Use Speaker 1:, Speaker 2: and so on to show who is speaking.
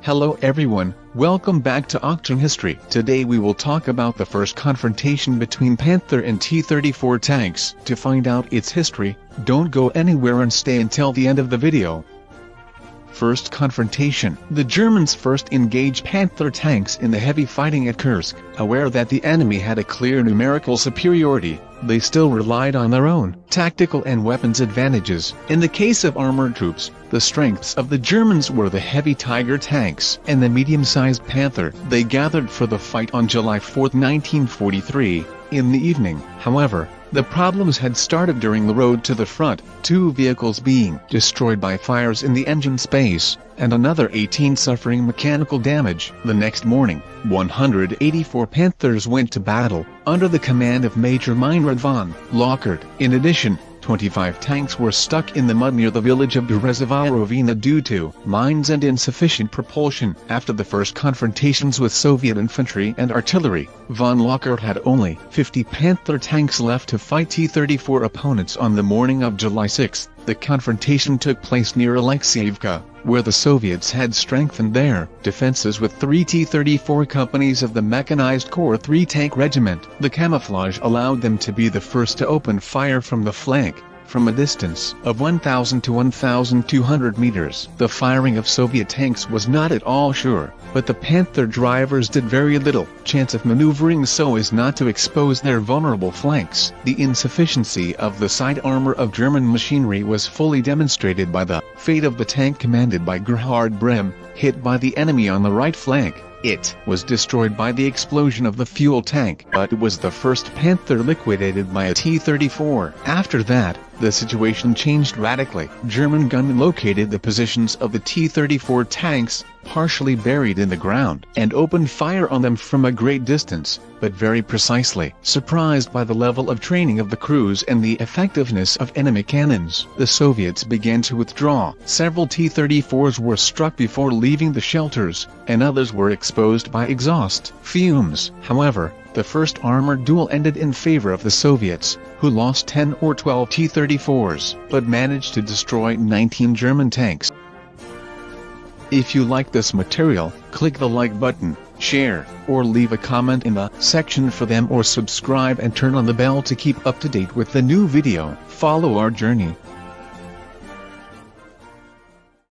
Speaker 1: Hello everyone, welcome back to Achtung History. Today we will talk about the first confrontation between Panther and T-34 tanks. To find out its history, don't go anywhere and stay until the end of the video. First confrontation. The Germans first engaged Panther tanks in the heavy fighting at Kursk. Aware that the enemy had a clear numerical superiority, they still relied on their own tactical and weapons advantages. In the case of armored troops, the strengths of the Germans were the heavy Tiger tanks and the medium-sized Panther. They gathered for the fight on July 4, 1943, in the evening. However, the problems had started during the road to the front, 2 vehicles being destroyed by fires in the engine space, and another 18 suffering mechanical damage. The next morning, 184 Panthers went to battle, under the command of Major Meinrad von Lauchert. In addition, 25 tanks were stuck in the mud near the village of Berezovaia Rovina due to mines and insufficient propulsion. After the first confrontations with Soviet infantry and artillery, von Lauchert had only 50 Panther tanks left to fight T-34 opponents. On the morning of July 6, the confrontation took place near Alexeyevka, where the Soviets had strengthened their defenses with 3 T-34 companies of the Mechanized Corps 3 Tank Regiment. The camouflage allowed them to be the first to open fire from the flank, from a distance of 1,000 to 1,200 meters. The firing of Soviet tanks was not at all sure, but the Panther drivers did very little chance of maneuvering so as not to expose their vulnerable flanks. The insufficiency of the side armor of German machinery was fully demonstrated by the fate of the tank commanded by Gerhard Brem, hit by the enemy on the right flank. It was destroyed by the explosion of the fuel tank, but it was the first Panther liquidated by a T-34. After that, the situation changed radically. German gunmen located the positions of the T-34 tanks, partially buried in the ground, and opened fire on them from a great distance, but very precisely. Surprised by the level of training of the crews and the effectiveness of enemy cannons, the Soviets began to withdraw. Several T-34s were struck before leaving the shelters, and others were exposed by exhaust fumes. However, the first armored duel ended in favor of the Soviets, who lost 10 or 12 T-34s, but managed to destroy 19 German tanks. If you like this material, click the like button, share, or leave a comment in the section for them, or subscribe and turn on the bell to keep up to date with the new video. Follow our journey.